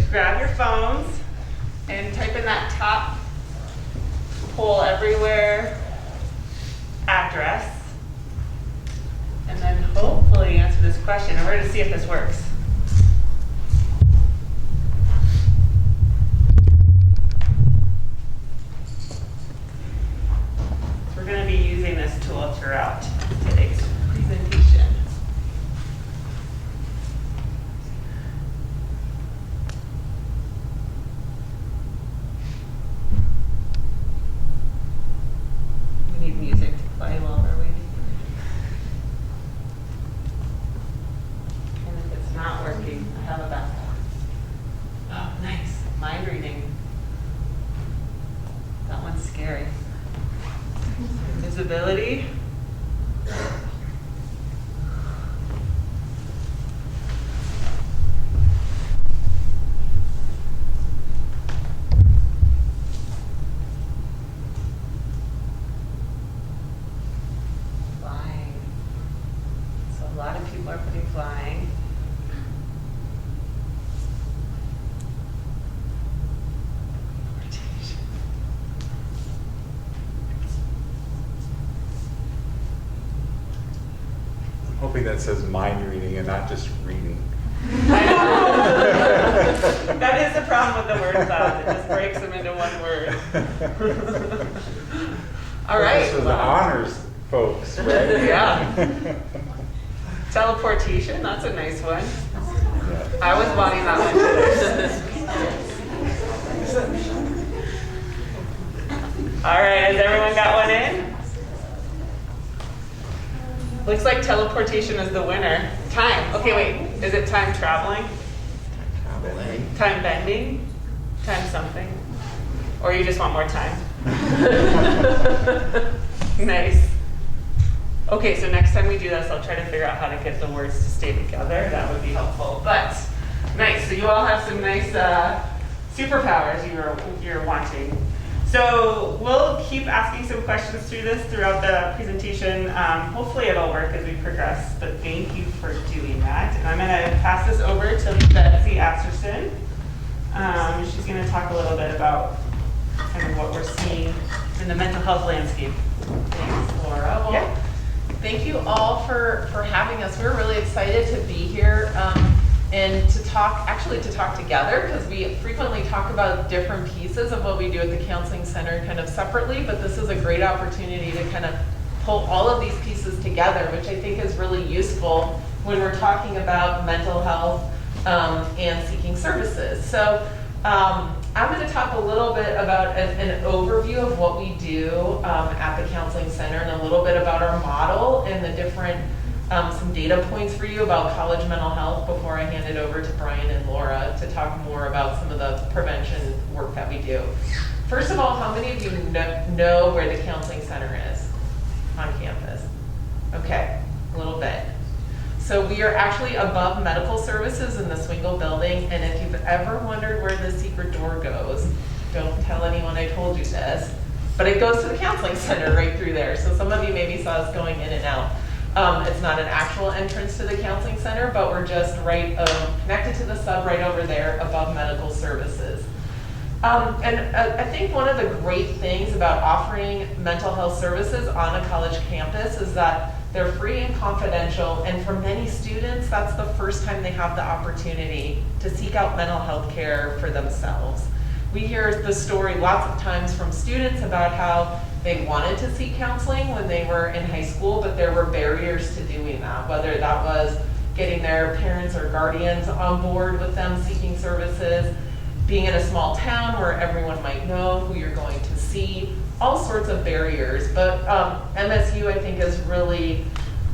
grab your phones and type in that top poll everywhere address, and then hopefully answer this question. And we're going to see if this works. We're going to be using this tool throughout today's presentation. We need music to play while we're waiting. And if it's not working, I have a backup. Oh, nice. Mind reading. That one's scary. Visibility. Flying. So a lot of people are putting flying. Hoping that says mind reading and not just reading. That is the problem with the word cloud. It just breaks them into one word. All right. This was the honors folks, right? Yeah. Teleportation, that's a nice one. Yeah. I was wanting that one. All right, has everyone got one in? Looks like teleportation is the winner. Time. Okay, wait. Is it time traveling? Time bending? Time something? Or you just want more time? Nice. Okay, so next time we do this, I'll try to figure out how to get the words to stay together. That would be helpful. But nice. So you all have some nice superpowers you're wanting. So we'll keep asking some questions through this throughout the presentation. Hopefully it'll work as we progress, but thank you for doing that. And I'm going to pass this over to Betsy Asterson. She's going to talk a little bit about kind of what we're seeing in the mental health landscape. Thanks, Laura. Well, Yeah. Thank you all for having us. We're really excited to be here and to talk together, because we frequently talk about different pieces of what we do at the counseling center kind of separately, but this is a great opportunity to kind of pull all of these pieces together, which I think is really useful when we're talking about mental health and seeking services. So I'm going to talk a little bit about an overview of what we do at the counseling center, and a little bit about our model and the different some data points for you about college mental health before I hand it over to Brian and Laura to talk more about some of the prevention work that we do. First of all, how many of you know where the counseling center is on campus? Okay, a little bit. So we are actually above medical services in the Swingle building, and if you've ever wondered where the secret door goes, don't tell anyone I told you this, but it goes to the counseling center right through there. So some of you maybe saw us going in and out. It's not an actual entrance to the counseling center, but we're just right connected to the sub right over there above medical services. And I think one of the great things about offering mental health services on a college campus is that they're free and confidential, and for many students, that's the first time they have the opportunity to seek out mental health care for themselves. We hear the story lots of times from students about how they wanted to seek counseling when they were in high school, but there were barriers to doing that, whether that was getting their parents or guardians on board with them seeking services, being in a small town where everyone might know who you're going to see, all sorts of barriers. But MSU, I think, has really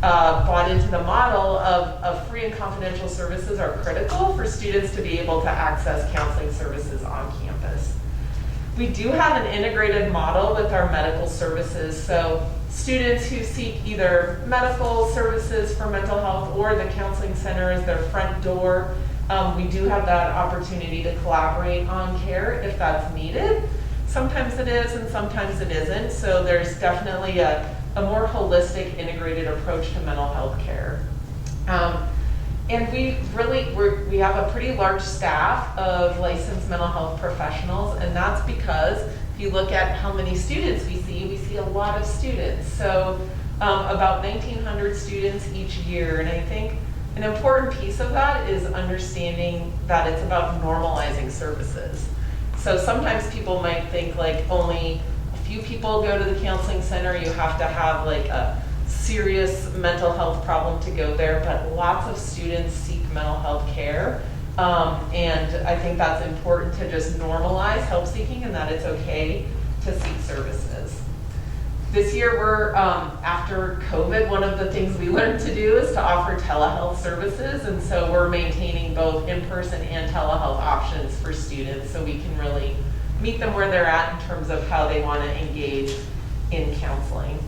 bought into the model of free and confidential services are critical for students to be able to access counseling services on campus. We do have an integrated model with our medical services, so students who seek either medical services for mental health or the counseling center as their front door, we do have that opportunity to collaborate on care if that's needed. Sometimes it is and sometimes it isn't, so there's definitely a more holistic, integrated approach to mental health care. And we have a pretty large staff of licensed mental health professionals, and that's because if you look at how many students we see a lot of students. So about 1,900 students each year, and I think an important piece of that is understanding that it's about normalizing services. So sometimes people might think like only a few people go to the counseling center, you have to have like a serious mental health problem to go there, but lots of students seek mental health care. And I think that's important to just normalize help seeking and that it's okay to seek services. This year after COVID, one of the things we learned to do is to offer telehealth services, and so we're maintaining both in-person and telehealth options for students so we can really meet them where they're at in terms of how they want to engage in counseling.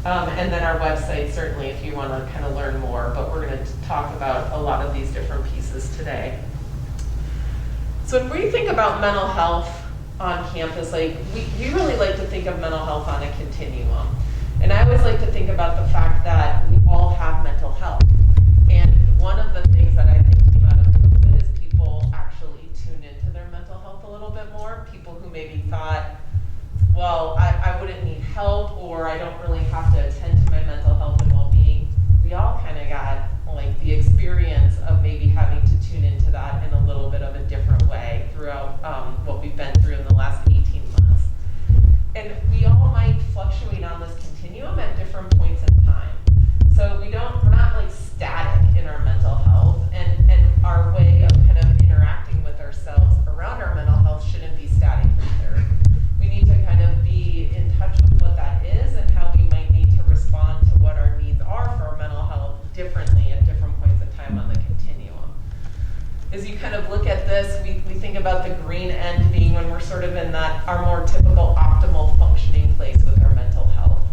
And then our website, certainly, if you want to kind of learn more, but we're going to talk about a lot of these different pieces today. So when we think about mental health on campus, like we really like to think of mental health on a continuum. And I always like to think about the fact that we all have mental health. And one of the things that I think came out of COVID is people actually tuned into their mental health a little bit more. People who maybe thought, well, I wouldn't need help, or I don't really have to attend to my mental health and well-being. We all kind of got like the experience of maybe having to tune into that in a little bit of a different way throughout what we've been through in the last 18 months. And we all might fluctuate on this continuum at different points in time. So we're not like static in our mental health, and our way of kind of interacting with ourselves around our mental health shouldn't be static either. We need to kind of be in touch with what that is and how we might need to respond to what our needs are for our mental health differently at different points in time on the continuum. As you kind of look at this, we think about the green end being when we're sort of in that our more typical optimal functioning place with our mental health.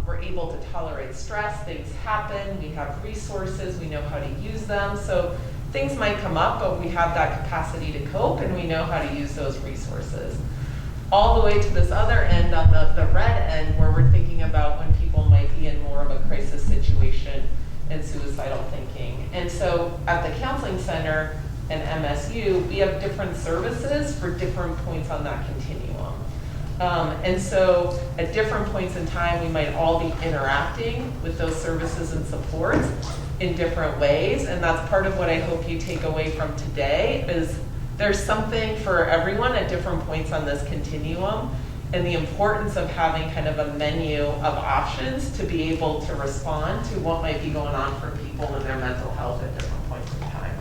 We're able to tolerate stress, things happen, we have resources, we know how to use them. So things might come up, but we have that capacity to cope and we know how to use those resources. All the way to this other end on the red end where we're thinking about when people might be in more of a crisis situation and suicidal thinking. And so at the Counseling Center and MSU, we have different services for different points on that continuum. And so at different points in time, we might all be interacting with those services and supports in different ways. And that's part of what I hope you take away from today is there's something for everyone at different points on this continuum, and the importance of having kind of a menu of options to be able to respond to what might be going on for people in their mental health at different points in time.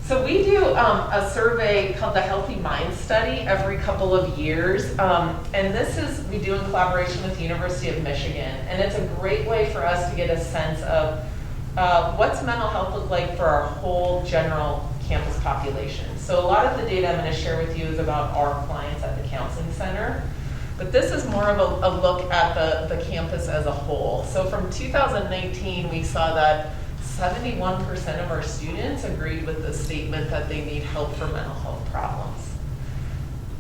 So we do a survey called the Healthy Mind Study every couple of years, and we do in collaboration with the University of Michigan, and it's a great way for us to get a sense of what's mental health look like for our whole general campus population. So a lot of the data I'm going to share with you is about our clients at the Counseling Center, but this is more of a look at the campus as a whole. So from 2019, we saw that 71% of our students agreed with the statement that they need help for mental health problems.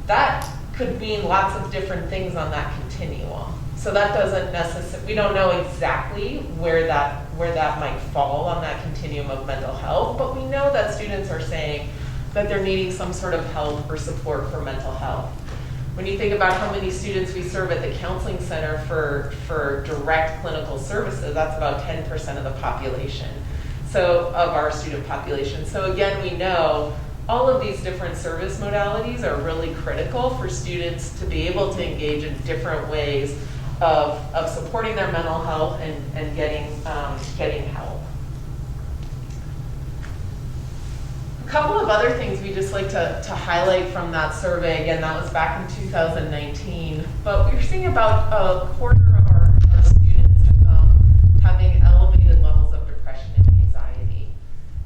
That could mean lots of different things on that continuum. So that doesn't necessarily, we don't know exactly where that might fall on that continuum of mental health, but we know that students are saying that they're needing some sort of help or support for mental health. When you think about how many students we serve at the Counseling Center for direct clinical services, that's about 10% of the population, so of our student population. So again, we know all of these different service modalities are really critical for students to be able to engage in different ways of supporting their mental health and getting help. A couple of other things we just like to highlight from that survey, again, that was back in 2019, but we're seeing about a quarter of our students having elevated levels of depression and anxiety.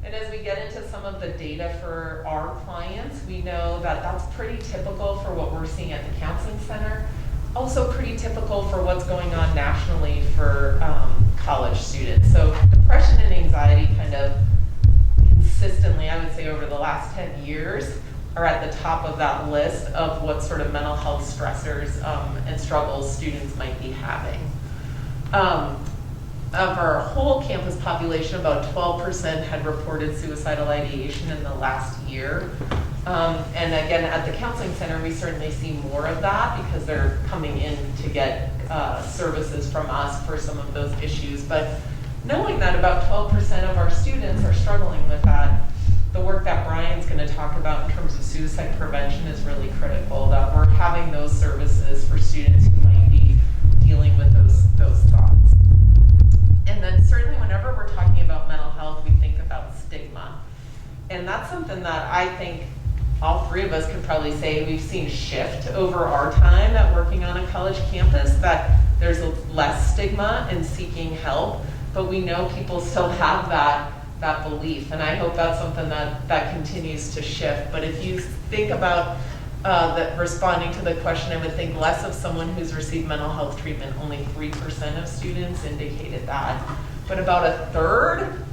And as we get into some of the data for our clients, we know that that's pretty typical for what we're seeing at the Counseling Center. Also pretty typical for what's going on nationally for college students. So depression and anxiety kind of consistently, I would say over the last 10 years, are at the top of that list of what sort of mental health stressors and struggles students might be having. of our whole campus population, about 12% had reported suicidal ideation in the last year. And again, at the counseling center, we certainly see more of that because they're coming in to get services from us for some of those issues. But knowing that about 12% of our students are struggling with that, the work that Brian's going to talk about in terms of suicide prevention is really critical, that we're having those services for students who might be dealing with those thoughts. And then certainly whenever we're talking about mental health, we think about stigma. And that's something that I think all three of us could probably say we've seen shift over our time at working on a college campus, that there's less stigma in seeking help, but we know people still have that belief. And I hope that's something that continues to shift. But if you think about responding to the question, I would think less of someone who's received mental health treatment. Only 3% of students indicated that. But about a third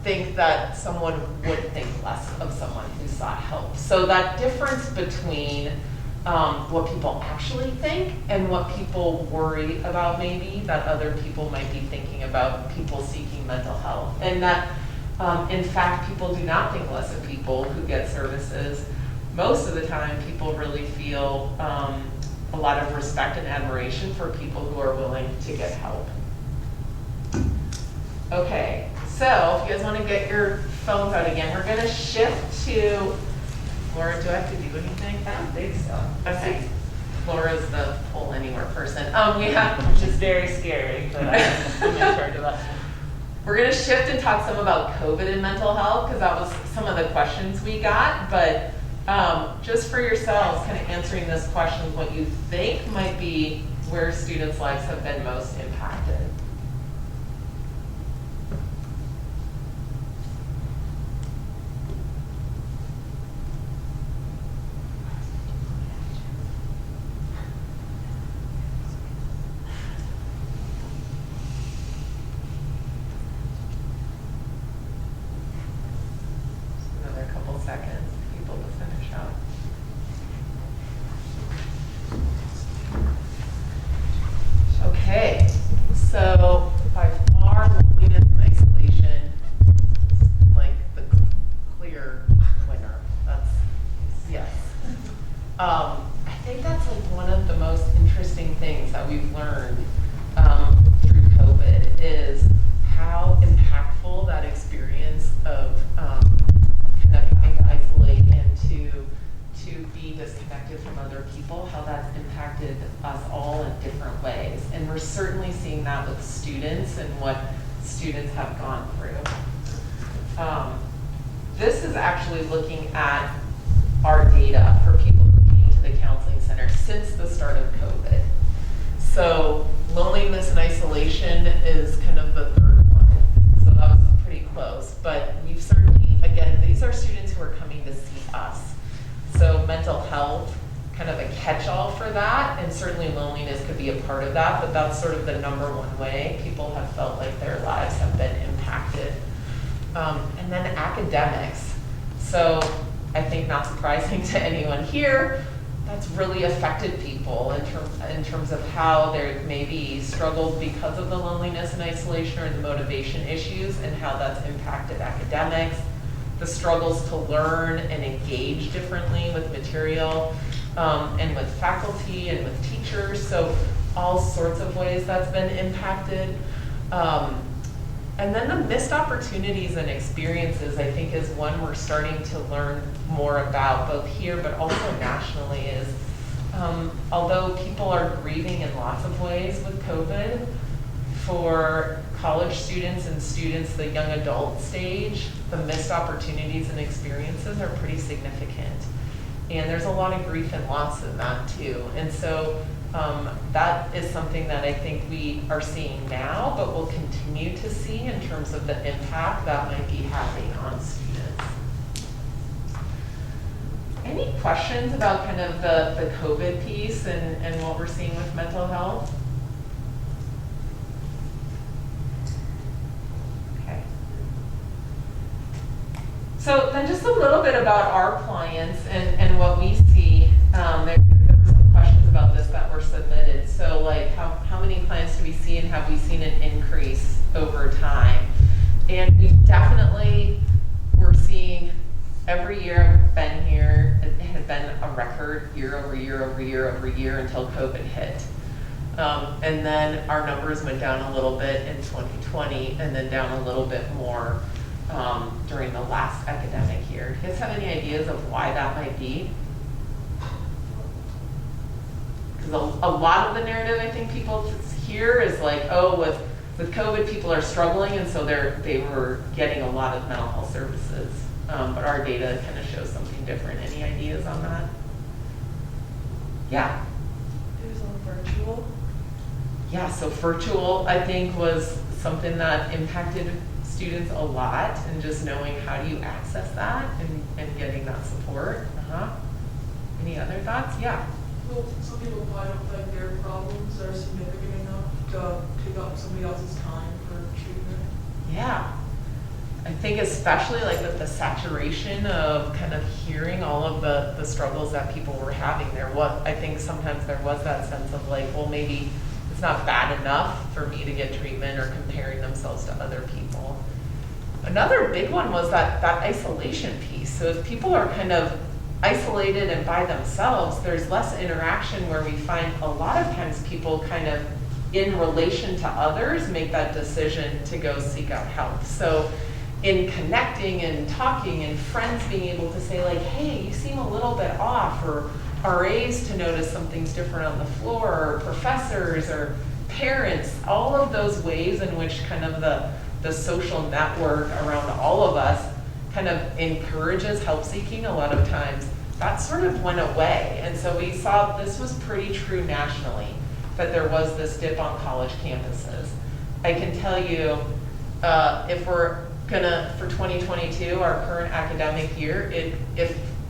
think that someone would think less of someone who sought help. So that difference between what people actually think and what people worry about, maybe that other people might be thinking about people seeking mental health. And that in fact, people do not think less of people who get services. Most of the time, people really feel a lot of respect and admiration for people who are willing to get help. Okay, so if you guys want to get your phones out again, we're going to shift to, Laura, do I have to do anything? I don't think so. Okay. Laura's the pull anywhere person. Which is very scary, but I'm in charge of that. We're going to shift and talk some about COVID and mental health, because that was some of the questions we got. But just for yourselves, kind of answering this question, what you think might be where students' lives have been most impacted. Another couple seconds for people to finish up. Okay, so by far, loneliness and isolation, like the clear winner. That's, yes. I think that's like one of the most interesting things that we've learned through COVID is how impactful that experience of kind of having to isolate and to be disconnected from other people, how that's impacted us all in different ways. And we're certainly seeing that with students and what students have gone through. This is actually looking at our data for people who came to the counseling center since the start of COVID. So loneliness and isolation is kind of the third one. So that was pretty close. But we've certainly, again, these are students who are coming to see us. So mental health, kind of a catch-all for that, and certainly loneliness could be a part of that, but that's sort of the number one way people have felt like their lives have been impacted. And then academics. So I think not surprising to anyone here, that's really affected people in terms of how they maybe struggled because of the loneliness and isolation or the motivation issues, and how that's impacted academics, the struggles to learn and engage differently with material, and with faculty and with teachers. So all sorts of ways that's been impacted. And then the missed opportunities and experiences, I think, is one we're starting to learn more about, both here but also nationally, is although people are grieving in lots of ways with COVID, for college students and students the young adult stage, the missed opportunities and experiences are pretty significant. And there's a lot of grief and loss in that too. And so that is something that I think we are seeing now, but will continue to see in terms of the impact that might be having on students. Any questions about kind of the COVID piece and what we're seeing with mental health? Okay. So then just a little bit about our clients and what we see. There were some questions about this that were submitted. So like how many clients do we see, and have we seen an increase had been a record year over year over year over year until COVID hit. And then our numbers went down a little bit in 2020 and then down a little bit more during the last academic year. Do you guys have any ideas of why that might be? Because a lot of the narrative I think people hear is like, oh, with COVID, people are struggling, and so they were getting a lot of mental health services. But our data kind of shows something different. Any ideas on that? Yeah. It was all virtual. Yeah, so virtual, I think, was something that impacted students a lot, and just knowing how do you access that and getting that support. Any other thoughts? Yeah. Well, some people probably don't think their problems are significant enough to take up somebody else's time for treatment. Yeah. I think especially like with the saturation of kind of hearing all of the struggles that people were having, I think sometimes there was that sense of like, well, maybe it's not bad enough for me to get treatment, or comparing themselves to other people. Another big one was that isolation piece. So if people are kind of isolated and by themselves, there's less interaction, where we find a lot of times people kind of in relation to others make that decision to go seek out help. So in connecting and talking, and friends being able to say like, hey, you seem a little bit off, or RAs to notice something's different on the floor, or professors or parents, all of those ways in which kind of the social network around all of us kind of encourages help seeking, a lot of times that sort of went away. And so we saw this was pretty true nationally, that there was this dip on college campuses. I can tell you, if we're gonna, for 2022, our current academic year,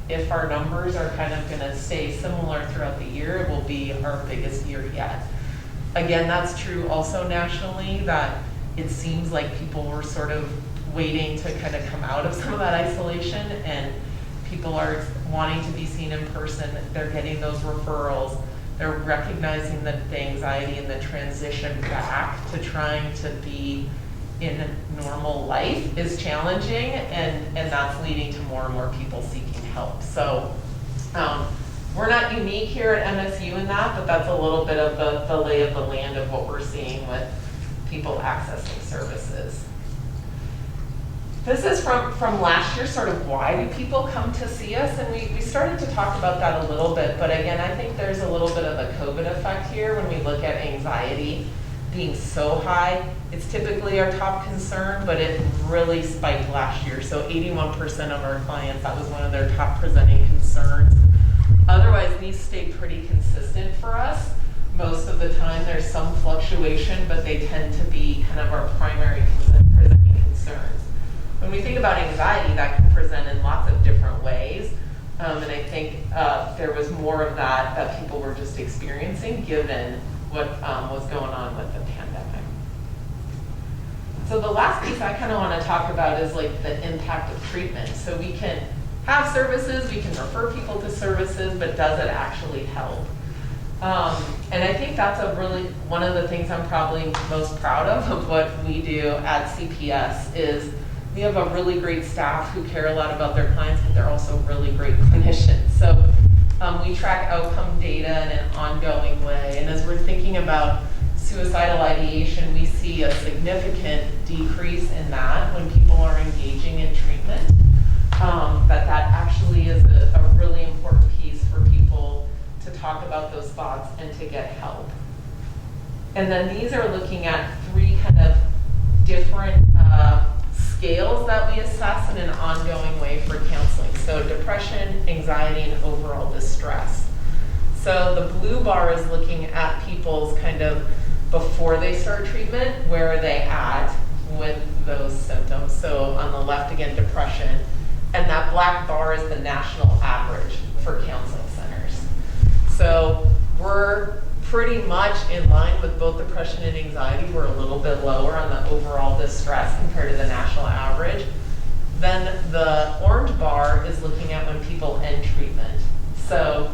if our numbers are kind of gonna stay similar throughout the year, it will be our biggest year yet. Again, that's true also nationally, that it seems like people were sort of waiting to kind of come out of some of that isolation, and people are wanting to be seen in person. They're getting those referrals. They're recognizing that the anxiety and the transition back to trying to be in normal life is challenging, and that's leading to more and more people seeking help. So we're not unique here at MSU in that, but that's a little bit of the lay of the land of what we're seeing with people accessing services. This is from last year, sort of why do people come to see us? And we started to talk about that a little bit, but again, I think there's a little bit of a COVID effect here when we look at anxiety being so high. It's typically our top concern, but it really spiked last year. So 81% of our clients, that was one of their top presenting concerns. Otherwise, these stay pretty consistent for us. Most of the time there's some fluctuation, but they tend to be kind of our primary presenting concerns. When we think about anxiety, that can present in lots of different ways. And I think there was more of that people were just experiencing given what was going on with the pandemic. So the last piece I kind of want to talk about is like the impact of treatment. So we can have services, we can refer people to services, but does it actually help? And I think that's one of the things I'm probably most proud of what we do at CPS is we have a really great staff who care a lot about their clients, but they're also really great clinicians. So we track outcome data in an ongoing way. And as we're thinking about suicidal ideation, we see a significant decrease in that when people are engaging in treatment. That actually is a really important piece for people to talk about those thoughts and to get help. And then these are looking at 3 kind of different scales that we assess in an ongoing way for counseling. So depression, anxiety, and overall distress. So the blue bar is looking at people's kind of before they start treatment, where are they at with those symptoms. So on the left, again, depression. And that black bar is the national average for counseling centers. So we're pretty much in line with both depression and anxiety. We're a little bit lower on the overall distress compared to the national average. Then the orange bar is looking at when people end treatment. So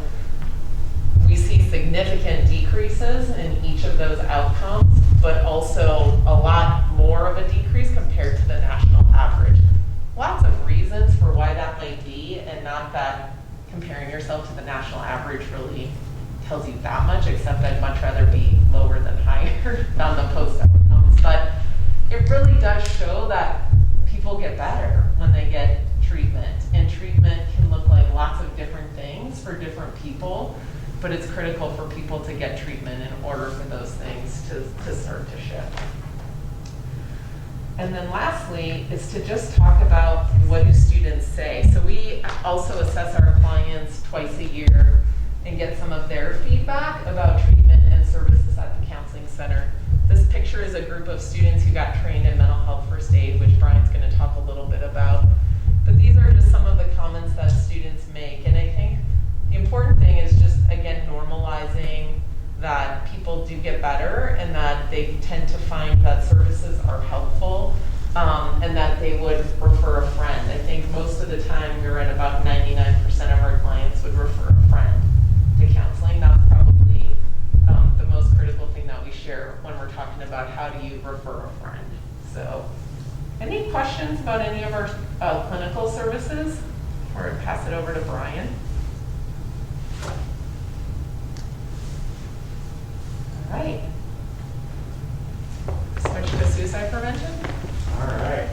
we see significant decreases in each of those outcomes, but also a lot more of a decrease compared to the national average. Lots of reasons for why that might be, and not that comparing yourself to the national average really tells you that much, except I'd much rather be lower than higher on the post outcomes. But it really does show that people get better when they get treatment, and treatment can look like lots of different things for different people, but it's critical for people to get treatment in order for those things to start to shift. And then lastly is to just talk about what do students say. So we also assess our clients twice a year and get some of their feedback about treatment and services at the counseling center. This picture is a group of students who got trained in mental health first aid, which Brian's going to talk a little bit about. But these are just some of the comments that students make. And I think the important thing is just, again, normalizing that people do get better and that they tend to find that services are helpful, and that they would refer a friend. I think most of the time we're at about 99% of our clients would refer a friend to counseling. That's probably the most critical thing that we share when we're talking about how do you refer a friend. So any questions about any of our clinical services? Or I'd pass it over to Brian. All right. Switch to suicide prevention. All right.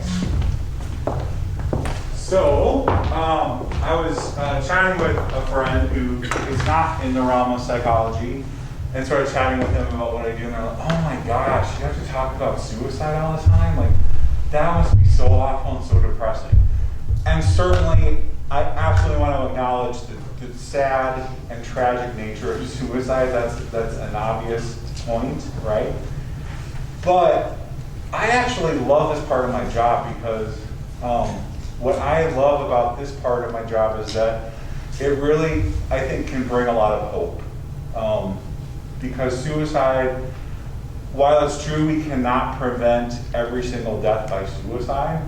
So, I was chatting with a friend who is not in the realm of psychology, and started chatting with him about what I do, and they're like, oh my gosh, you have to talk about suicide all the time? Like, that must be so awful and so depressing. And certainly, I absolutely want to acknowledge the sad and tragic nature of suicide. That's an obvious point, right? But I actually love this part of my job because what I love about this part of my job is that it really, I think, can bring a lot of hope. Because suicide, while it's true we cannot prevent every single death by suicide,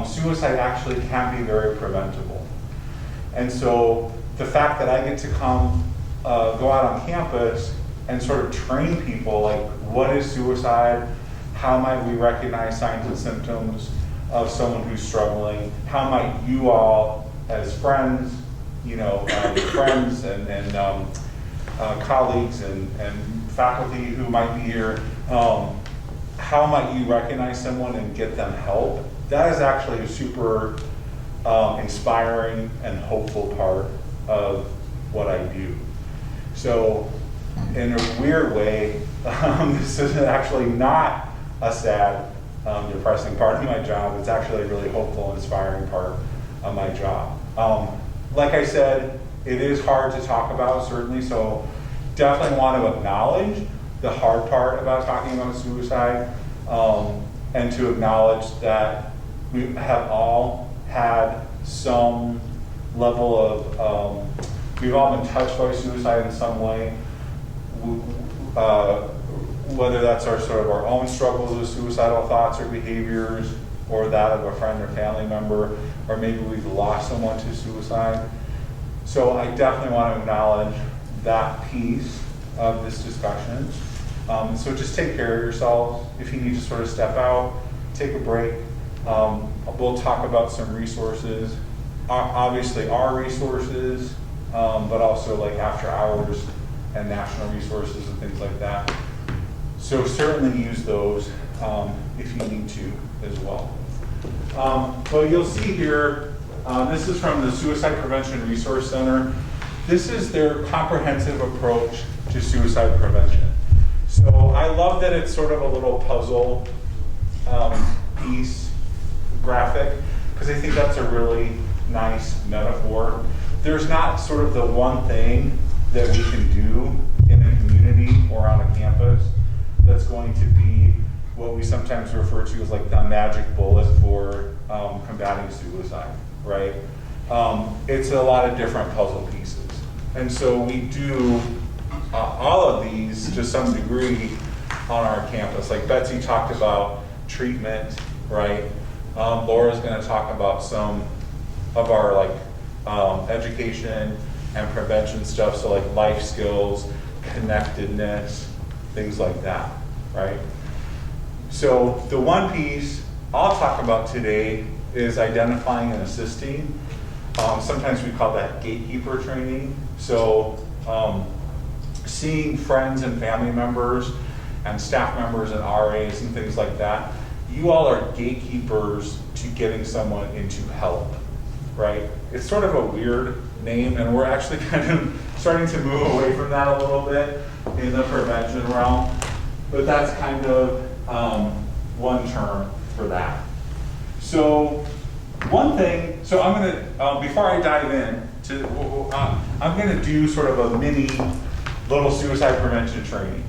suicide actually can be very preventable. And so the fact that I get to come, go out on campus and sort of train people, like, what is suicide? How might we recognize signs and symptoms of someone who's struggling? How might you all, as friends, friends and colleagues and faculty who might be here, how might you recognize someone and get them help? That is actually a super inspiring and hopeful part of what I do. So in a weird way, this is actually not a sad, depressing part of my job. It's actually a really hopeful, inspiring part of my job. Like I said, it is hard to talk about, certainly, so definitely want to acknowledge the hard part about talking about suicide, and to acknowledge that we have all had some level of, we've all been touched by suicide in some way, whether that's our own struggles with suicidal thoughts or behaviors, or that of a friend or family member, or maybe we've lost someone to suicide. So I definitely want to acknowledge that piece of this discussion. So just take care of yourselves. If you need to sort of step out, take a break. We'll talk about some resources, obviously our resources, but also like after hours and national resources and things like that. So certainly use those if you need to as well. But you'll see here, this is from the Suicide Prevention Resource Center. This is their comprehensive approach to suicide prevention. So I love that it's sort of a little puzzle piece graphic, because I think that's a really nice metaphor. There's not sort of the one thing that we can do in a community or on a campus that's going to be what we sometimes refer to as like the magic bullet for combating suicide, right? It's a lot of different puzzle pieces. And so we do all of these to some degree on our campus. Like Betsy talked about treatment, right? Laura's going to talk about some of our education and prevention stuff, so like life skills, connectedness, things like that, right? So the one piece I'll talk about today is identifying and assisting Sometimes we call that gatekeeper training. So seeing friends and family members and staff members and RAs and things like that, you all are gatekeepers to getting someone into help, right? It's sort of a weird name, and we're actually kind of starting to move away from that a little bit in the prevention realm, but that's kind of one term for that. So one thing, so I'm gonna, before I dive in, I'm gonna do sort of a mini little suicide prevention training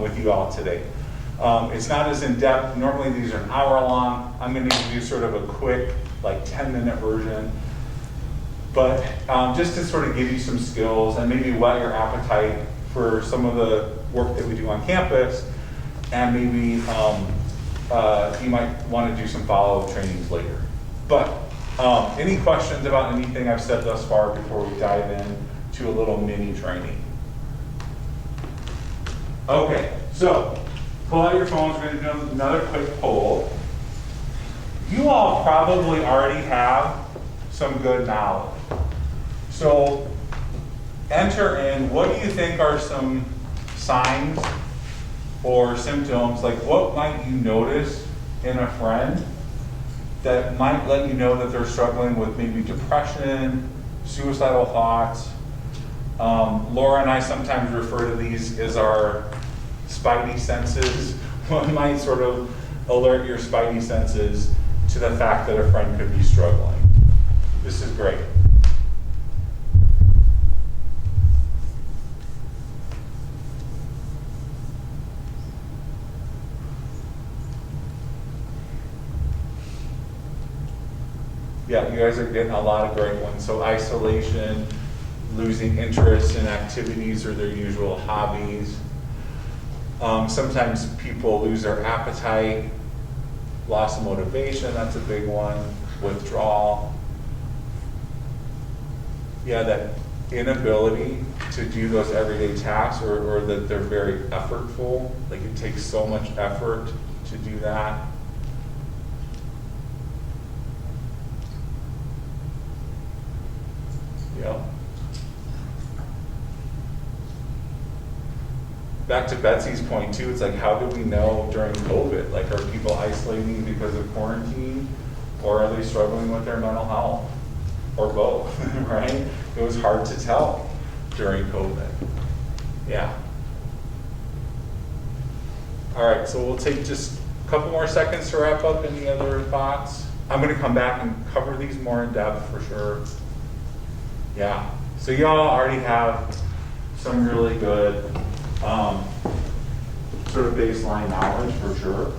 with you all today. It's not as in-depth. Normally these are an hour long. I'm gonna do sort of a quick, like 10-minute version. But just to sort of give you some skills and maybe whet your appetite for some of the work that we do on campus, and maybe you might want to do some follow-up trainings later. But any questions about anything I've said thus far before we dive in to a little mini training? Okay, so pull out your phones. We're going to do another quick poll. You all probably already have some good knowledge. So enter in, what do you think are some signs or symptoms, like what might you notice in a friend that might let you know that they're struggling with maybe depression, suicidal thoughts. Laura and I sometimes refer to these as our spidey senses. One might sort of alert your spidey senses to the fact that a friend could be struggling. This is great. Yeah, you guys are getting a lot of great ones. So isolation, losing interest in activities or their usual hobbies. Sometimes people lose their appetite, loss of motivation, that's a big one, withdrawal. Yeah, that inability to do those everyday tasks, or that they're very effortful, like it takes so much effort to do that. Yeah. Back to Betsy's point too, it's like, how do we know during COVID? Like, are people isolating because of quarantine, or are they struggling with their mental health, or both, right? It was hard to tell during COVID. Yeah. All right, so we'll take just a couple more seconds to wrap up. Any other thoughts? I'm gonna come back and cover these more in depth for sure. Yeah, so y'all already have some really good sort of baseline knowledge for sure.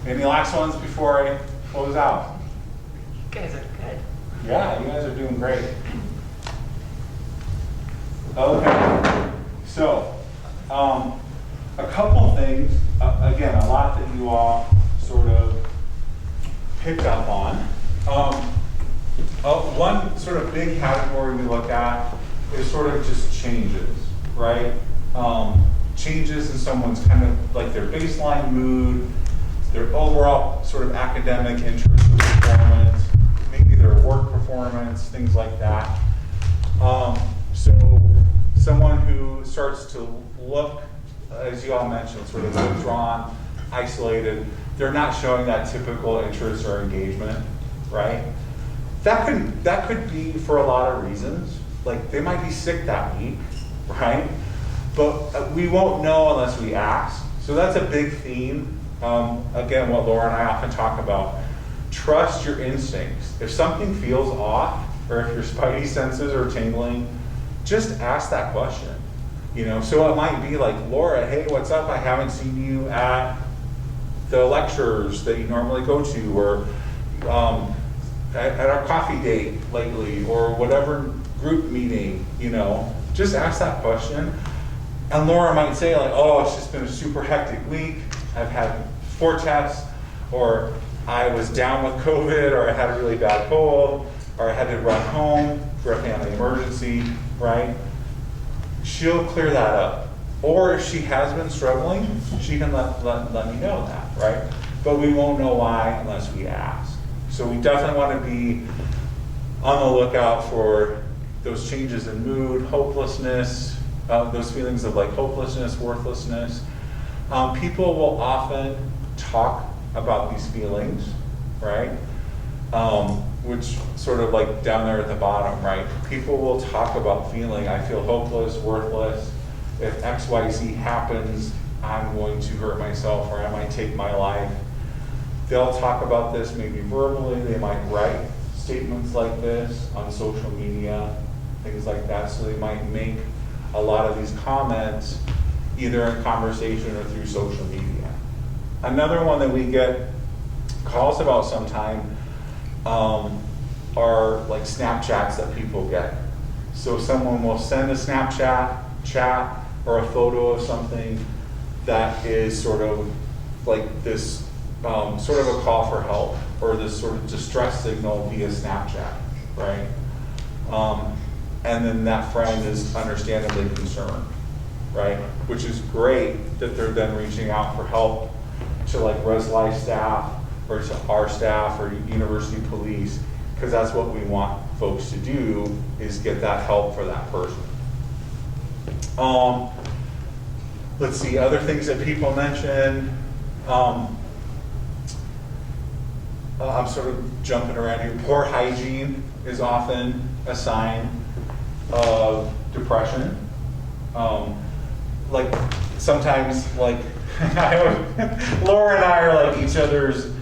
Any last ones before I close out? You guys are good. Yeah, you guys are doing great. Okay, so a couple things, again, a lot that you all sort of picked up on. One sort of big category we look at is sort of just changes, right? Changes in someone's kind of like their baseline mood, their overall sort of academic interest or performance, maybe their work performance, things like that. So someone who starts to look, as you all mentioned, sort of withdrawn, isolated, they're not showing that typical interest or engagement, right? That could be for a lot of reasons. Like, they might be sick that week, right? But we won't know unless we ask. So that's a big theme. Again, what Laura and I often talk about, trust your instincts. If something feels off, or if your spidey senses are tingling, just ask that question. You know, so it might be like, Laura, hey, what's up? I haven't seen you at the lectures that you normally go to, or at our coffee date lately, or whatever group meeting, you know, just ask that question. And Laura might say like, oh, it's just been a super hectic week. I've had 4 tests, or I was down with COVID, or I had a really bad cold, or I had to run home for a family emergency, right? She'll clear that up. Or if she has been struggling, she can let me know that, right? But we won't know why unless we ask. So we definitely want to be on the lookout for those changes in mood, hopelessness, those feelings of like hopelessness, worthlessness. People will often talk about these feelings, right? Which sort of like down there at the bottom, right? People will talk about feeling, I feel hopeless, worthless. If X, Y, Z happens, I'm going to hurt myself or I might take my life. They'll talk about this maybe verbally, they might write statements like this on social media, things like that. So they might make a lot of these comments either in conversation or through social media. Another one that we get calls about sometime are like Snapchats that people get. So someone will send a Snapchat, chat, or a photo of something that is sort of like this sort of a call for help or this sort of distress signal via Snapchat, right? And then that friend is understandably concerned, right? Which is great that they're then reaching out for help to like Res Life staff or to our staff or university police, because that's what we want folks to do, is get that help for that person. Let's see, other things that people mention. I'm sort of jumping around here. Poor hygiene is often a sign of depression. Like sometimes, like Laura and I are like each other's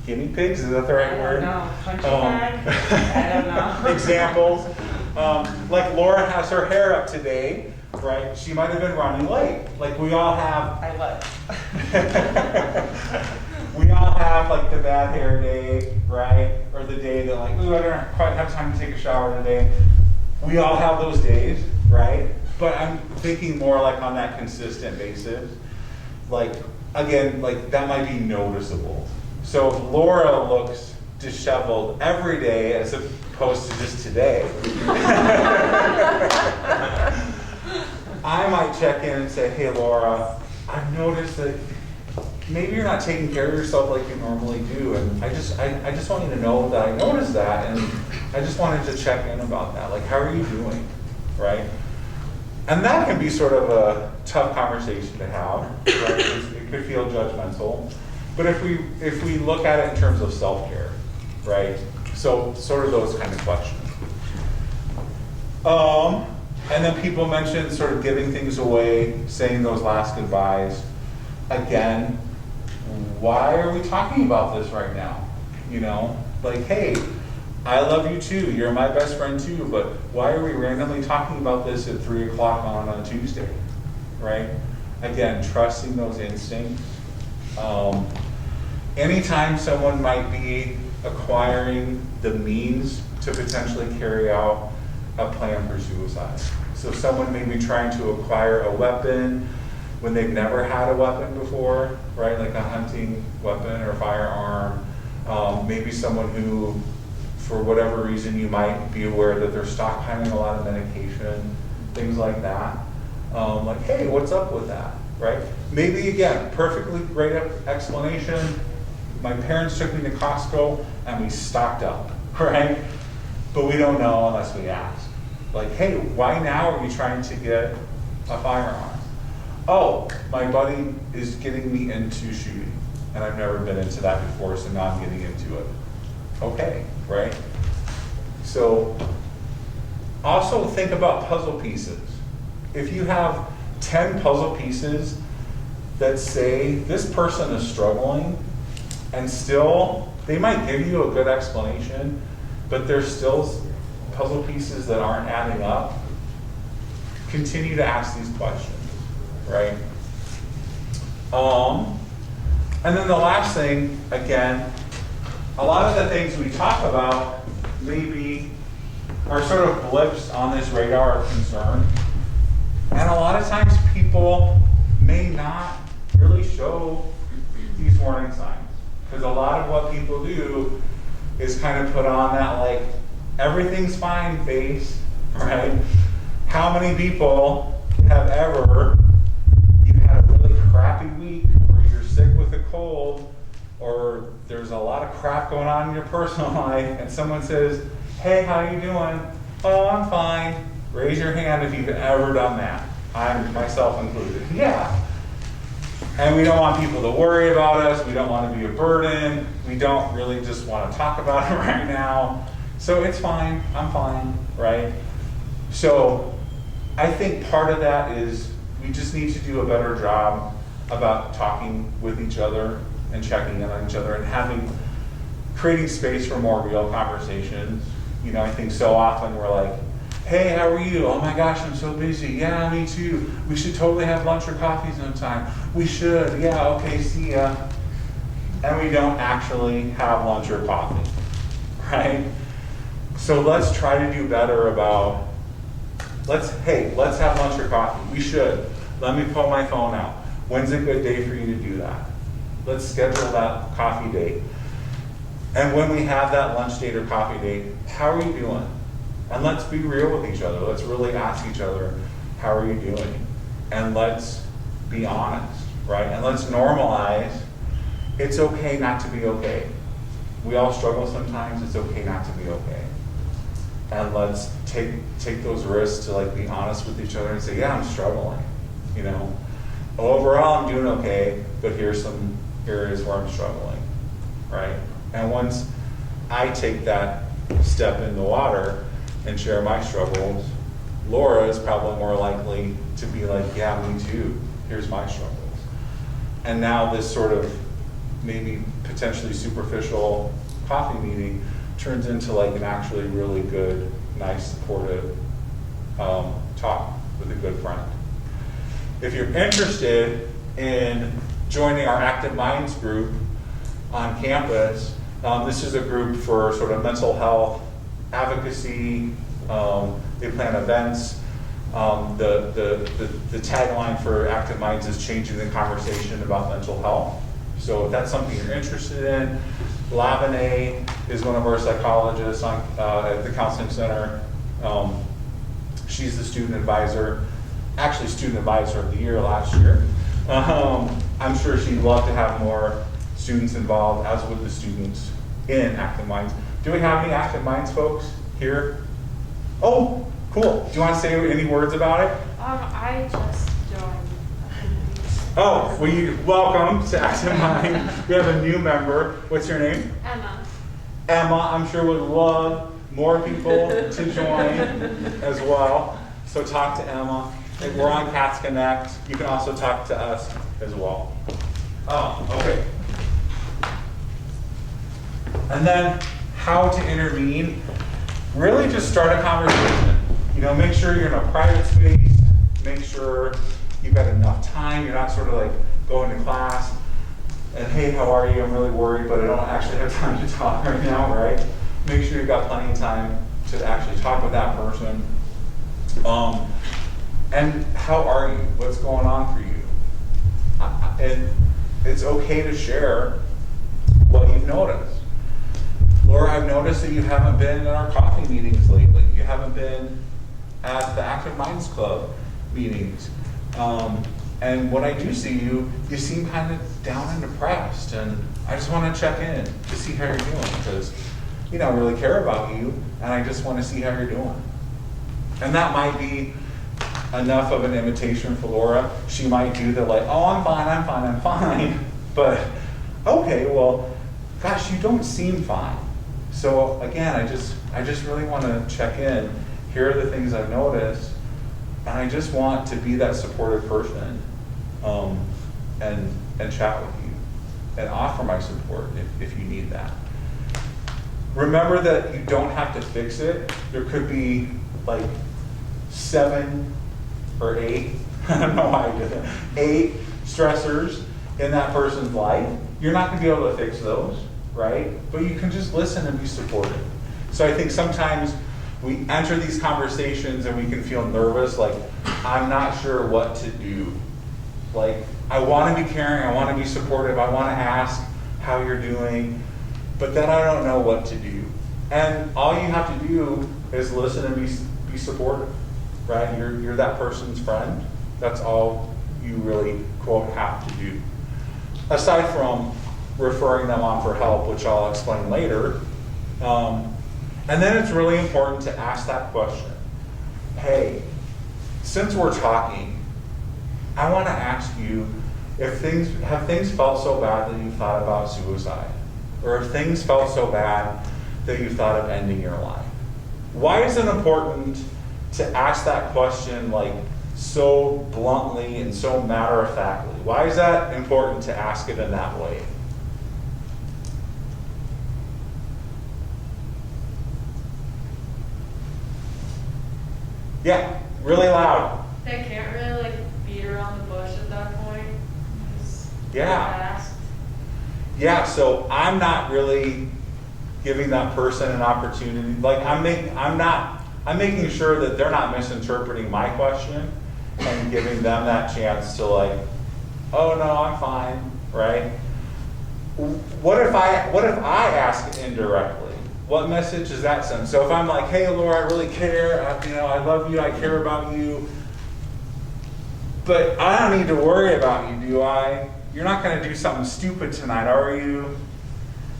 guinea pigs. Is that the right word? I don't know. Punching bag? I don't know. Examples. Like Laura has her hair up today, right? She might have been running late. Like we all have. I was. We all have like the bad hair day, right? Or the day that like, ooh, I don't quite have time to take a shower today. We all have those days, right? But I'm thinking more like on that consistent basis. Like, again, like that might be noticeable. So if Laura looks disheveled every day as opposed to just today, I might check in and say, hey Laura, I've noticed that maybe you're not taking care of yourself like you normally do, and I just want you to know that I noticed that, and I just wanted to check in about that. Like, how are you doing, right? And that can be sort of a tough conversation to have, right? It could feel judgmental, but if we look at it in terms of self-care, right? So sort of those kind of questions. And then people mention sort of giving things away, saying those last goodbyes. Again, why are we talking about this right now? You know, like, hey, I love you too, you're my best friend too, but why are we randomly talking about this at 3 o'clock on a Tuesday, right? Again, trusting those instincts. Anytime someone might be acquiring the means to potentially carry out a plan for suicide. So someone may be trying to acquire a weapon when they've never had a weapon before, right? Like a hunting weapon or firearm. Maybe someone who, for whatever reason, you might be aware that they're stockpiling a lot of medication, things like that. Like, hey, what's up with that, right? Maybe, again, perfectly great explanation. My parents took me to Costco and we stocked up, right? But we don't know unless we ask. Like, hey, why now are you trying to get a firearm? Oh, my buddy is getting me into shooting, and I've never been into that before, so now I'm getting into it. Okay, right? So also think about puzzle pieces. If you have 10 puzzle pieces that say this person is struggling, and still, they might give you a good explanation, but there's still puzzle pieces that aren't adding up, continue to ask these questions. Right? And then the last thing, again, a lot of the things we talk about maybe are sort of blips on this radar of concern. And a lot of times people may not really show these warning signs. Because a lot of what people do is kind of put on that like, everything's fine face, right? How many people have ever had a really crappy week, or you're sick with a cold, or there's a lot of crap going on in your personal life, and someone says, hey, how you doing? Oh, I'm fine. Raise your hand if you've ever done that. I'm myself included. Yeah. And we don't want people to worry about us. We don't want to be a burden. We don't really just want to talk about it right now. So it's fine. I'm fine, right? So I think part of that is we just need to do a better job about talking with each other and checking in on each other and creating space for more real conversations. You know, I think so often we're like, hey, how are you? Oh my gosh, I'm so busy. Yeah, me too. We should totally have lunch or coffee sometime. We should. Yeah, okay, see ya. And we don't actually have lunch or coffee, right? So let's try to do better about, let's have lunch or coffee. We should. Let me pull my phone out. When's a good day for you to do that? Let's schedule that coffee date. And when we have that lunch date or coffee date, how are you doing? And let's be real with each other. Let's really ask each other, how are you doing? And let's be honest, right? And let's normalize, it's okay not to be okay. We all struggle sometimes, it's okay not to be okay. And let's take those risks to like be honest with each other and say, yeah, I'm struggling, you know. Overall, I'm doing okay, but here's some areas where I'm struggling, right? And once I take that step in the water and share my struggles, Laura is probably more likely to be like, yeah, me too, here's my struggles. And now this sort of maybe potentially superficial coffee meeting turns into like an actually really good, nice, supportive talk with a good friend. If you're interested in joining our Active Minds group on campus, this is a group for sort of mental health advocacy. They plan events. The tagline for Active Minds is changing the conversation about mental health. So if that's something you're interested in, Lavene is one of our psychologists at the counseling center. She's the student advisor, actually student advisor of the year last year. I'm sure she'd love to have more students involved, as would the students in Active Minds. Do we have any Active Minds folks here? Oh, cool. Do you want to say any words about it? I just joined. Oh, well, welcome to Active Minds. We have a new member. What's your name? Emma. Emma, I'm sure would love more people to join as well. So talk to Emma. We're on Cats Connect. You can also talk to us as well. Oh, okay. And then how to intervene. Really just start a conversation. You know, make sure you're in a private space. Make sure you've got enough time. You're not sort of like going to class and, hey, how are you? I'm really worried, but I don't actually have time to talk right now, right? Make sure you've got plenty of time to actually talk with that person. And how are you? What's going on for you? And it's okay to share what you've noticed. Laura, I've noticed that you haven't been in our coffee meetings lately. You haven't been at the Active Minds Club meetings. And when I do see you, you seem kind of down and depressed. And I just want to check in to see how you're doing because, you know, I really care about you and I just want to see how you're doing. And that might be enough of an invitation for Laura. She might do the like, oh, I'm fine. But, okay, well, gosh, you don't seem fine. So again, I just really want to check in. Here are the things I've noticed. And I just want to be that supportive person and chat with you and offer my support if you need that. Remember that you don't have to fix it. There could be like 7 or 8, I don't know why I did that, 8 stressors in that person's life. You're not going to be able to fix those, right? But you can just listen and be supportive. So I think sometimes we enter these conversations and we can feel nervous, like, I'm not sure what to do. Like, I want to be caring, I want to be supportive, I want to ask how you're doing, but then I don't know what to do. And all you have to do is listen and be supportive, right? You're that person's friend. That's all you really, quote, have to do. Aside from referring them on for help, which I'll explain later. And then it's really important to ask that question. Hey, since we're talking, I want to ask you if have things felt so bad that you thought about suicide? Or if things felt so bad that you thought of ending your life? Why is it important to ask that question like so bluntly and so matter-of-factly? Why is that important to ask it in that way? Yeah, really loud. They can't really like beat around the bush at that point. Just Yeah. fast. Yeah, so I'm not really giving that person an opportunity. Like I'm making sure that they're not misinterpreting my question and giving them that chance to like, oh no, I'm fine, right? What if I ask it indirectly? What message does that send? So if I'm like, hey Laura, I really care, I love you, I care about you, but I don't need to worry about you, do I? You're not going to do something stupid tonight, are you?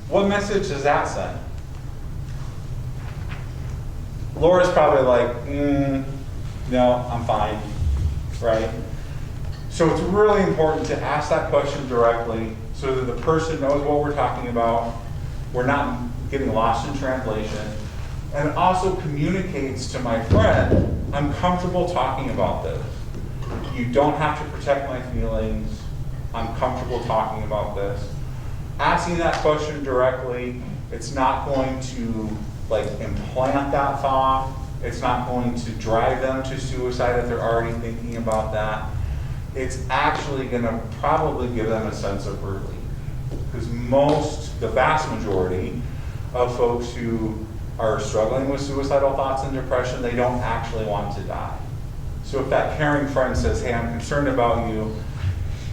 What message does that send? Laura's probably like, no, I'm fine, right? So it's really important to ask that question directly so that the person knows what we're talking about. We're not getting lost in translation. And it also communicates to my friend, I'm comfortable talking about this. You don't have to protect my feelings. I'm comfortable talking about this. Asking that question directly, it's not going to like implant that thought. It's not going to drive them to suicide if they're already thinking about that. It's actually going to probably give them a sense of relief. Because the vast majority of folks who are struggling with suicidal thoughts and depression, they don't actually want to die. So if that caring friend says, hey, I'm concerned about you,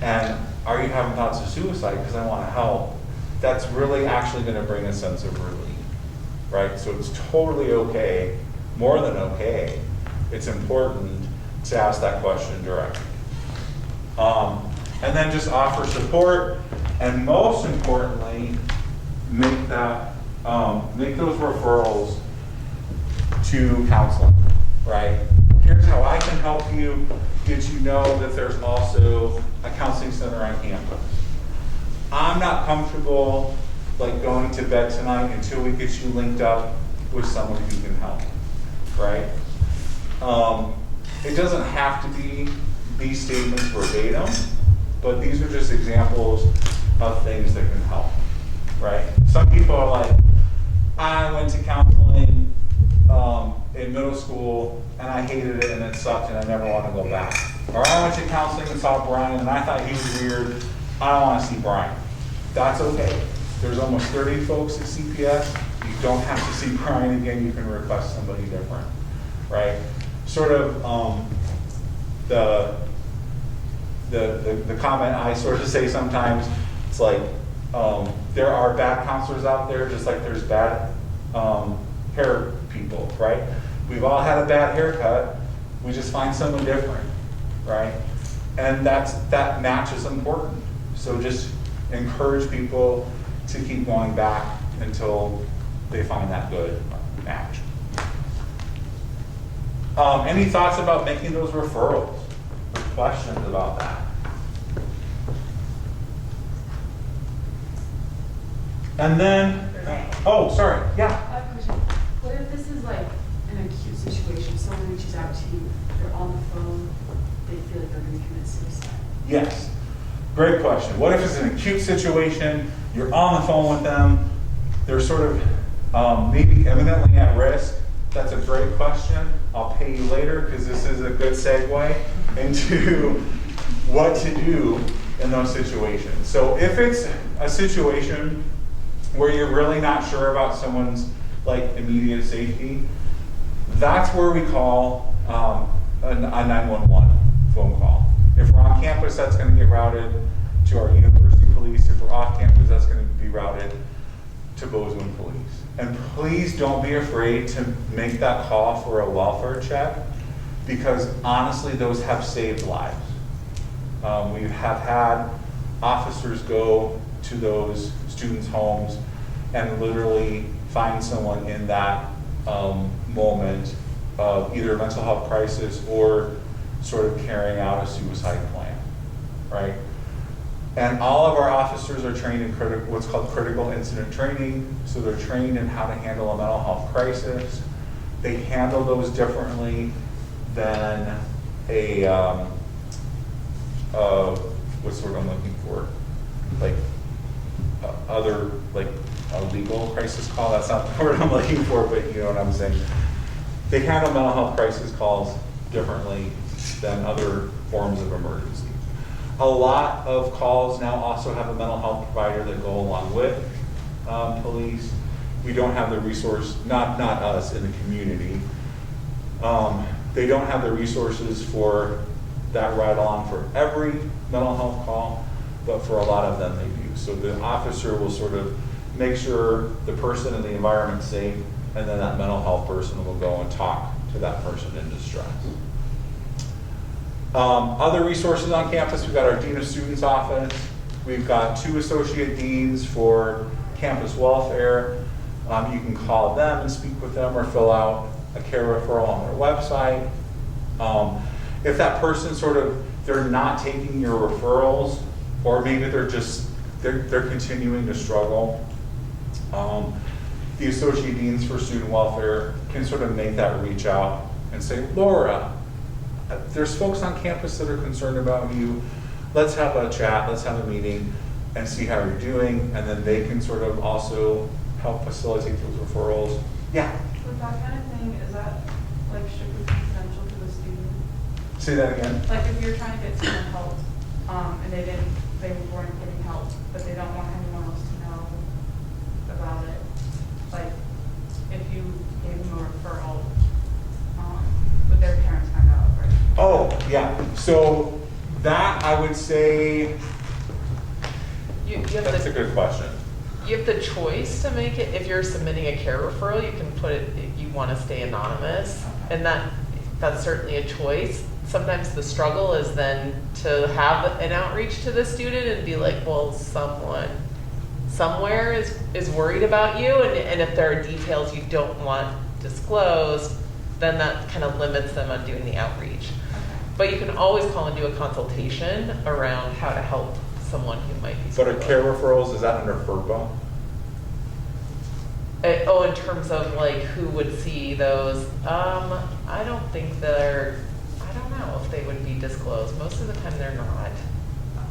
and are you having thoughts of suicide because I want to help, that's really actually going to bring a sense of relief, right? So it's totally okay, more than okay, it's important to ask that question directly. And then just offer support, and most importantly, make those referrals to counseling, right? Here's how I can help you. Did you know that there's also a counseling center on campus? I'm not comfortable like going to bed tonight until we get you linked up with someone who can help, right? It doesn't have to be these statements verbatim, but these are just examples of things that can help, right? Some people are like, I went to counseling in middle school and I hated it and it sucked and I never want to go back. Or I went to counseling and saw Brian and I thought he was weird. I don't want to see Brian. That's okay. There's almost 30 folks at CPS. You don't have to see Brian again. You can request somebody different, right? Sort of the comment I sort of say sometimes, it's like there are bad counselors out there just like there's bad hair people, right? We've all had a bad haircut. We just find someone different, right? And that match is important. So just encourage people to keep going back until they find that good match. Any thoughts about making those referrals? Or questions about that? And then, oh, sorry, yeah. I have a question. What if this is like an acute situation? Someone reaches out to you, they're on the phone, they feel like they're going to commit suicide. Yes, great question. What if it's an acute situation, you're on the phone with them, they're sort of maybe imminently at risk? That's a great question. I'll pay you later because this is a good segue into what to do in those situations. So if it's a situation where you're really not sure about someone's like immediate safety, that's where we call a 911 phone call. If we're on campus, that's going to get routed to our university police. If we're off campus, that's going to be routed to Bozeman Police. And please don't be afraid to make that call for a welfare check, because honestly, those have saved lives. We have had officers go to those students' homes and literally find someone in that moment of either a mental health crisis or sort of carrying out a suicide plan, right? And all of our officers are trained in what's called critical incident training. So they're trained in how to handle a mental health crisis. They handle those differently than a, what's the word I'm looking for? Like other, like a legal crisis call. That's not the word I'm looking for, but you know what I'm saying. They handle mental health crisis calls differently than other forms of emergency. A lot of calls now also have a mental health provider that go along with police. We don't have the resource, not us in the community. They don't have the resources for that ride along for every mental health call, but for a lot of them they do. So the officer will sort of make sure the person and the environment's safe, and then that mental health person will go and talk to that person in distress. Other resources on campus, we've got our Dean of Students office. We've got 2 associate deans for campus welfare. You can call them and speak with them or fill out a care referral on their website. If that person they're not taking your referrals, or maybe they're continuing to struggle, the associate deans for student welfare can sort of make that reach out and say, Laura, there's folks on campus that are concerned about you. Let's have a chat, let's have a meeting and see how you're doing. And then they can sort of also help facilitate those referrals. Yeah? With that kind of thing, is that like strictly confidential to the student? Say that again. Like if you're trying to get someone help, and they weren't getting help, but they don't want anyone else to know about it. Like if you gave them a referral, would their parents find out, right? Oh, yeah. So that I would say, You have that's a the, good question. you have the choice to make it, if you're submitting a care referral, you can put it, if you want to stay anonymous, and that's certainly a choice. Sometimes the struggle is then to have an outreach to the student and be like, well, someone somewhere is worried about you, and if there are details you don't want disclosed, then that kind of limits them on doing the outreach. But you can always call and do a consultation around how to help someone who might be But a struggling. care referrals, is that under FERPA? In terms of like who would see those, I don't think I don't know if they would be disclosed. Most of the time they're not.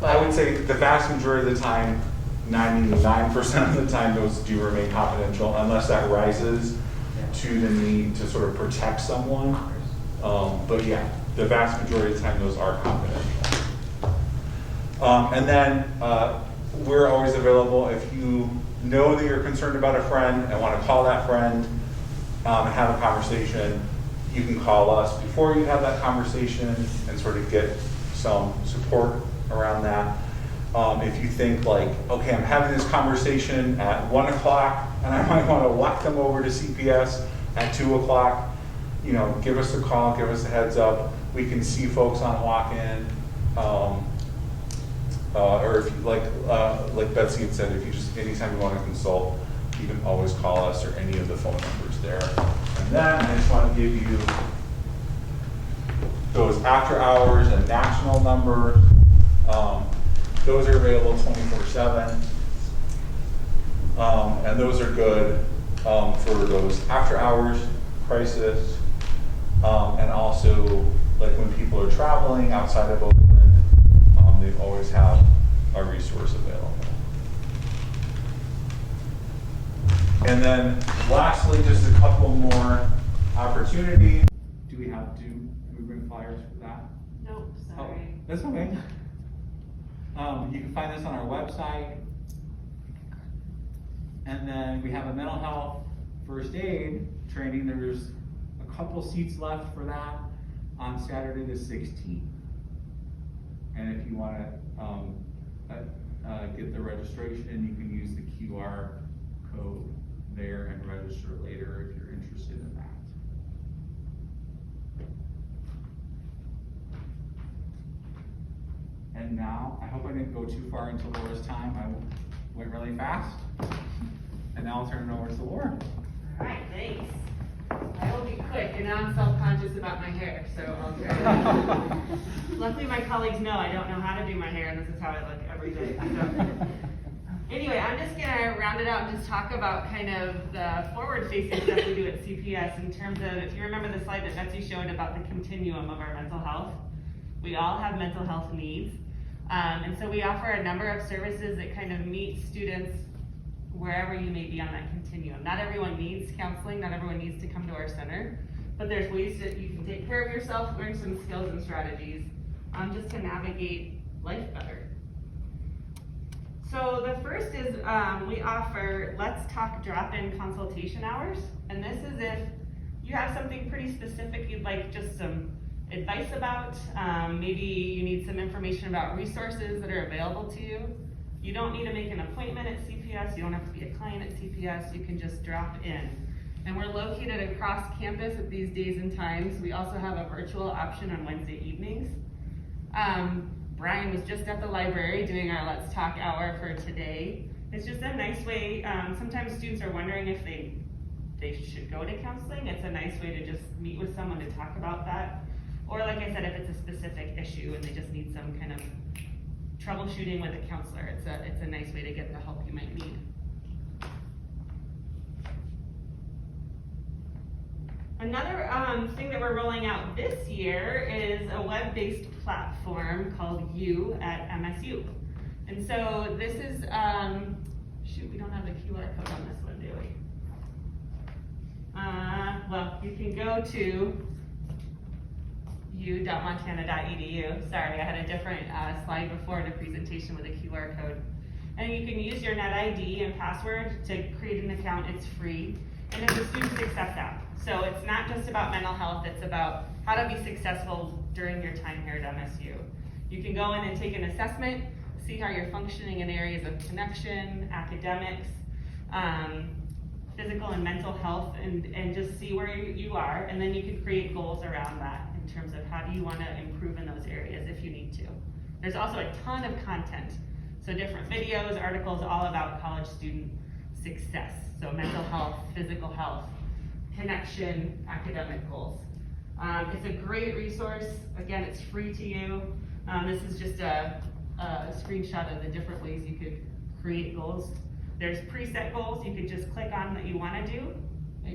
But I would say the vast majority of the time, 99% of the time, those do remain confidential unless that rises to the need to sort of protect someone. But yeah, the vast majority of the time, those are confidential. And then we're always available if you know that you're concerned about a friend and want to call that friend and have a conversation. You can call us before you have that conversation and sort of get some support around that. If you think like, okay, I'm having this conversation at 1 o'clock and I might want to walk them over to CPS at 2 o'clock, you know, give us a call, give us a heads up. We can see folks on walk-in. Or if you like Betsy had said, if you just, anytime you want to consult, you can always call us or any of the phone numbers there. And then I just want to give you those after hours and national numbers. Those are available 24/7. And those are good for those after hours crisis. And also like when people are traveling outside of Oakland, they always have a resource available. And then lastly, just a couple more opportunities. Do we bring flyers for that? Nope, Oh, sorry. that's okay. You can find this on our website. And then we have a mental health first aid training. There's a couple seats left for that on Saturday the 16th. And if you want to get the registration, you can use the QR code there and register later if you're interested in that. And now, I hope I didn't go too far into Laura's time. went really fast. And now I'll turn it over to Laura. All right, thanks. I will be quick, and now I'm self-conscious about my hair, so I'll try. Luckily, my colleagues know I don't know how to do my hair, and this is how I look every day. So. Anyway, I'm just gonna round it out and just talk about kind of the forward-facing stuff we do at CPS in terms of, if you remember the slide that Betsy showed about the continuum of our mental health. We all have mental health needs, and so we offer a number of services that kind of meet students wherever you may be on that continuum. Not everyone needs counseling, not everyone needs to come to our center, but there's ways that you can take care of yourself, learn some skills and strategies, just to navigate life better. So the first is we offer Let's Talk drop-in consultation hours, and this is if you have something pretty specific you'd like just some advice about, maybe you need some information about resources that are available to you. You don't need to make an appointment at CPS, you don't have to be a client at CPS, you can just drop in. And we're located across campus at these days and times. We also have a virtual option on Wednesday evenings. Brian was just at the library doing our Let's Talk hour for today. It's just a nice way, sometimes students are wondering if they should go to counseling. It's a nice way to just meet with someone to talk about that. Or like I said, if it's a specific issue and they just need some kind of troubleshooting with a counselor, it's a nice way to get the help you might need. Another thing that we're rolling out this year is a web-based platform called You at MSU. And so this is, shoot, we don't have the QR code on this one, do we? Well, you can go to u.montana.edu. Sorry, I had a different slide before in a presentation with a QR code. And you can use your net ID and password to create an account. It's free. And it's a student success app. So it's not just about mental health, it's about how to be successful during your time here at MSU. You can go in and take an assessment, see how you're functioning in areas of connection, academics, physical and mental health, and just see where you are, and then you can create goals around that in terms of how do you want to improve in those areas if you need to. There's also a ton of content, so different videos, articles, all about college student success. So mental health, physical health, connection, academic goals. It's a great resource. Again, it's free to you. This is just a screenshot of the different ways you could create goals. There's preset goals you could just click on that you want to do,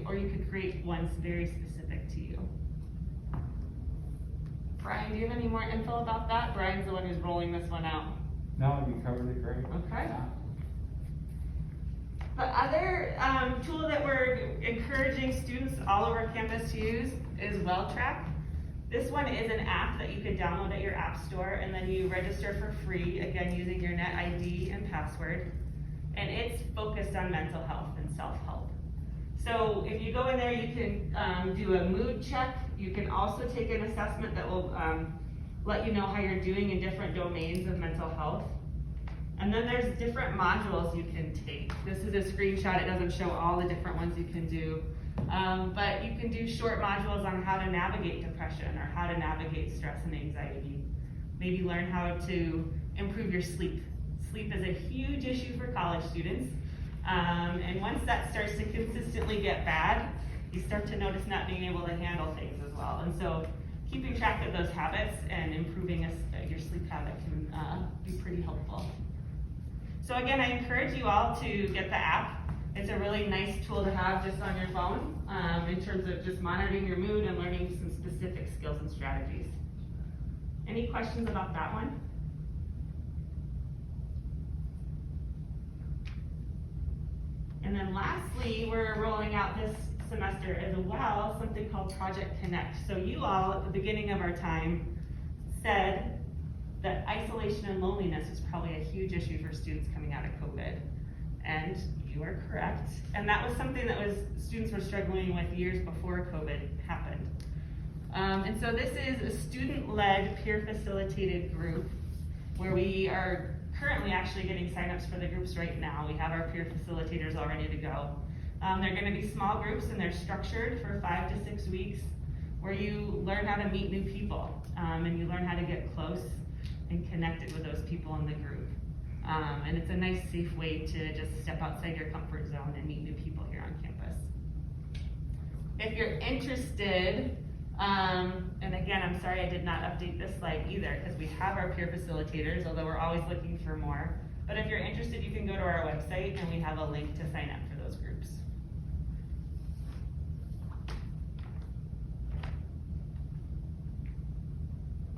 or you could create ones very specific to you. Brian, do you have any more info about that? Brian's the one who's rolling this one out. No, you covered it great. Okay. Yeah. The other tool that we're encouraging students all over campus to use is WellTrack. This one is an app that you can download at your app store, and then you register for free, again using your net ID and password. And it's focused on mental health and self-help. So if you go in there, you can do a mood check. You can also take an assessment that will let you know how you're doing in different domains of mental health. And then there's different modules you can take. This is a screenshot. It doesn't show all the different ones you can do. But you can do short modules on how to navigate depression or how to navigate stress and anxiety. Maybe learn how to improve your sleep. Sleep is a huge issue for college students. And once that starts to consistently get bad, you start to notice not being able to handle things as well. And so keeping track of those habits and improving your sleep habit can be pretty helpful. So again, I encourage you all to get the app. It's a really nice tool to have just on your phone in terms of just monitoring your mood and learning some specific skills and strategies. Any questions about that one? And then lastly, we're rolling out this semester as well something called Project Connect. So you all at the beginning of our time said that isolation and loneliness is probably a huge issue for students coming out of COVID. And you are correct. And that was something that students were struggling with years before COVID happened. And so this is a student-led, peer-facilitated group where we are currently actually getting signups for the groups right now. We have our peer facilitators all ready to go. They're going to be small groups, and they're structured for 5 to 6 weeks where you learn how to meet new people and you learn how to get close and connected with those people in the group. And it's a nice, safe way to just step outside your comfort zone and meet new people here on campus. If you're interested, and again, I'm sorry I did not update this slide either, because we have our peer facilitators, although we're always looking for more. But if you're interested, you can go to our website and we have a link to sign up for those groups.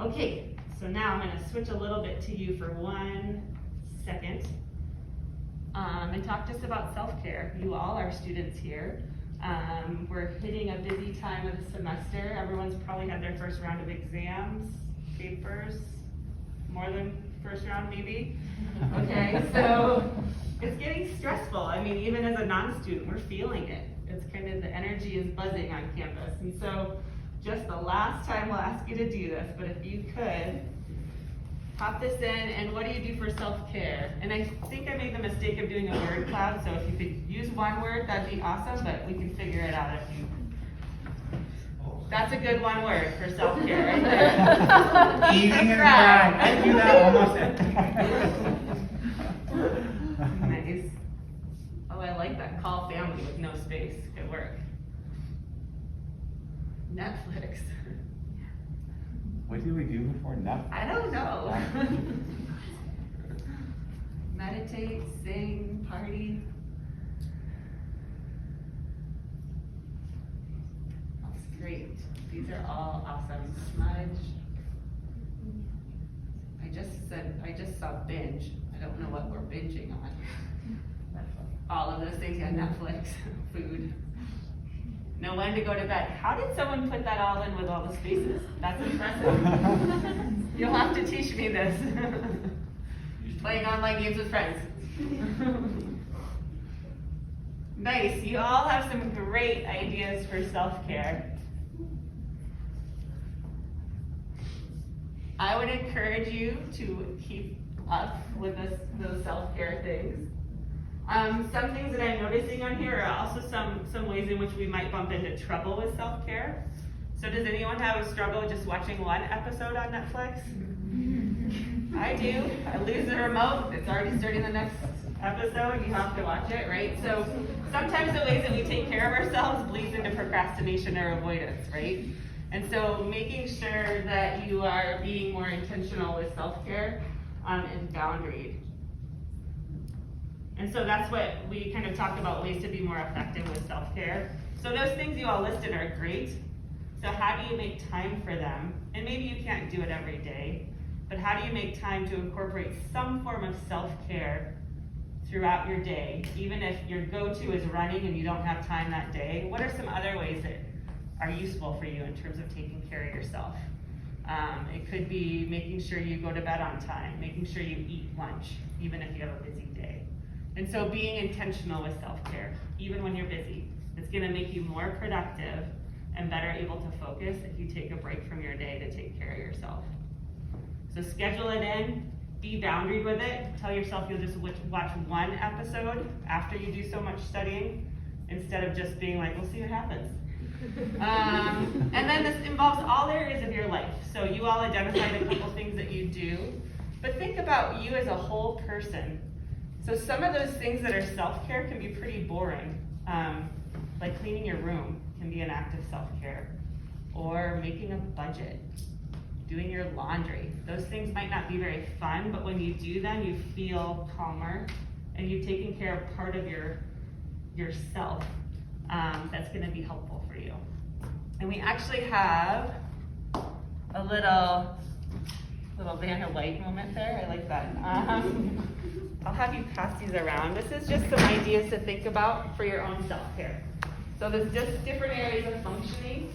Okay, so now I'm gonna switch a little bit to you for 1 second. And talk just about self-care. You all are students here. We're hitting a busy time of the semester. Everyone's probably had their first round of exams, papers, more than first round maybe. Okay, so it's getting stressful. I mean, even as a non-student, we're feeling it. It's kind of, the energy is buzzing on campus. And so just the last time we'll ask you to do this, but if you could, pop this in, and what do you do for self-care? And I think I made the mistake of doing a word cloud, so if you could use one word, that'd be awesome, but we can figure it out if you. That's a good one word for self-care right there. Eating and crying. I do that almost Nice. Oh, I like that. Call family with no space. Good work. Netflix. What did we do before Netflix? I don't know. Meditate, sing, party. That's great. These are all awesome. Smudge. I just saw binge. I don't know what we're binging on. All of those things, yeah, Netflix, food. Know when to go to bed. How did someone put that all in with all the spaces? That's impressive. You'll have to teach me this. Playing online games with friends. Nice, you all have some great ideas for self-care. I would encourage you to keep up with those self-care things. Some things that I'm noticing on here are also some ways in which we might bump into trouble with self-care. So does anyone have a struggle just watching one episode on Netflix? I do. I lose the remote. It's already starting the next episode. You have to watch it, right? So sometimes the ways that we take care of ourselves bleeds into procrastination or avoidance, right? And so making sure that you are being more intentional with self-care and boundaried. And so that's what we kind of talked about, ways to be more effective with self-care. So those things you all listed are great. So how do you make time for them? And maybe you can't do it every day, but how do you make time to incorporate some form of self-care throughout your day? Even if your go-to is running and you don't have time that day, what are some other ways that are useful for you in terms of taking care of yourself? It could be making sure you go to bed on time, making sure you eat lunch, even if you have a busy day. And so being intentional with self-care, even when you're busy, it's gonna make you more productive and better able to focus if you take a break from your day to take care of yourself. So schedule it in, be boundaried with it, tell yourself you'll just watch one episode after you do so much studying, instead of just being like, we'll see what happens. And then this involves all areas of your life. So you all identified a couple things that you do, but think about you as a whole person. So some of those things that are self-care can be pretty boring, like cleaning your room can be an act of self-care, or making a budget, doing your laundry. Those things might not be very fun, but when you do them, you feel calmer, and you've taken care of part of yourself. That's going to be helpful for you. And we actually have a little Vanna White moment there. I like that. I'll have you pass these around. This is just some ideas to think about for your own self-care. So there's just different areas of functioning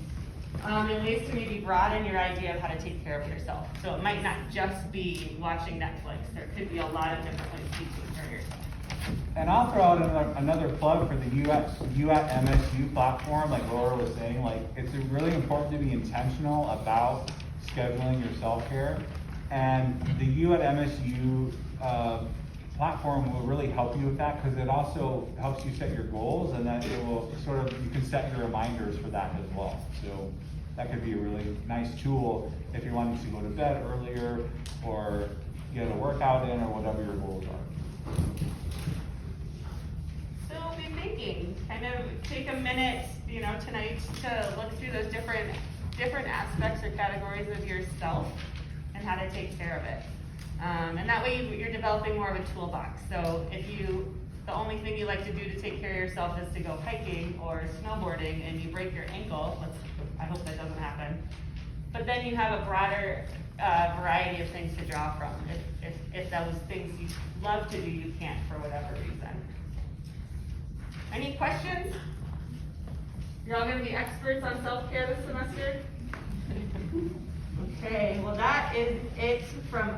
and ways to maybe broaden your idea of how to take care of yourself. So it might not just be watching Netflix. There could be a lot of different ways to take care of yourself. And I'll throw out another plug for the U at MSU platform, like Laura was saying. Like, it's really important to be intentional about scheduling your self-care. And the U at MSU platform will really help you with that, because it also helps you set your goals, and that it will you can set your reminders for that as well. So that could be a really nice tool if you're wanting to go to bed earlier, or get a workout in or whatever your goals are. So be thinking, kind of take a minute, tonight to look through those different aspects or categories of yourself and how to take care of it. And that way you're developing more of a toolbox. So if the only thing you like to do to take care of yourself is to go hiking or snowboarding and you break your ankle, I hope that doesn't happen. But then you have a broader variety of things to draw from. If those things you love to do, you can't for whatever reason. Any questions? You're all going to be experts on self-care this semester? Okay, well that is it from